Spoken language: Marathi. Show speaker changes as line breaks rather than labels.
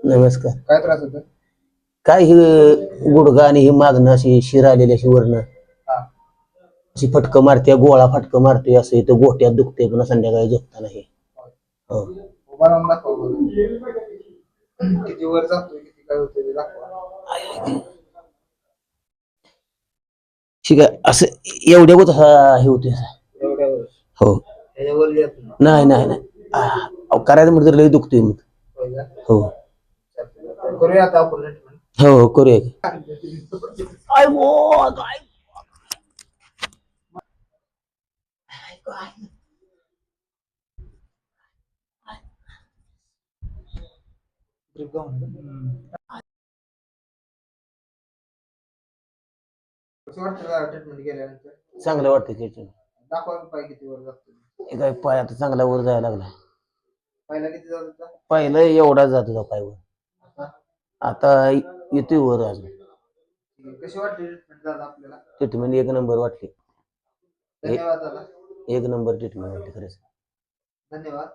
नमस्कार.
काय त्रास होतो?
काय ही गुडघा आणि ही मागणं अशी शिर आलेली अशी वरनं
हा.
अशी फटकं मारते, गोळा फटकं मारतोय, असं इथं गोट्यात दुखते पुन्हा संध्याकाळी झोपताना हे. हो.
उभा राहून दाखवा बरं. किती वर जातोय, किती काय होतंय ते दाखवा.
ठीक आहे, असं एवढ्या होत हे होते.
एवढ्यावर
हो.
त्याच्यावर येत नाही.
नाही नाही नाही अहो, करायचं म्हणजे लई दुखतोय मग.
होय का?
हो
करूया आता आपण ट्रीटमेंट.
हो हो, करूया की. आय गो, काय
कसं वाटतं ट्रीटमेंट केल्यानंतर?
चांगलं वाटतं त्याच्यानं.
दाखवा की पाय किती वर जातो.
हे काय पाय आता चांगला वर जायला लागला.
पहिला किती जात होता?
पहिलं एवढा जात होता पाय वर,
आता?
आता येतोय वर अजून.
कशी वाटते ट्रीटमेंट दादा आपल्याला?
ट्रीटमेंट एक नंबर वाटली.
धन्यवाद दादा.
एक नंबर ट्रीटमेंट वाटली खरंच.
धन्यवाद.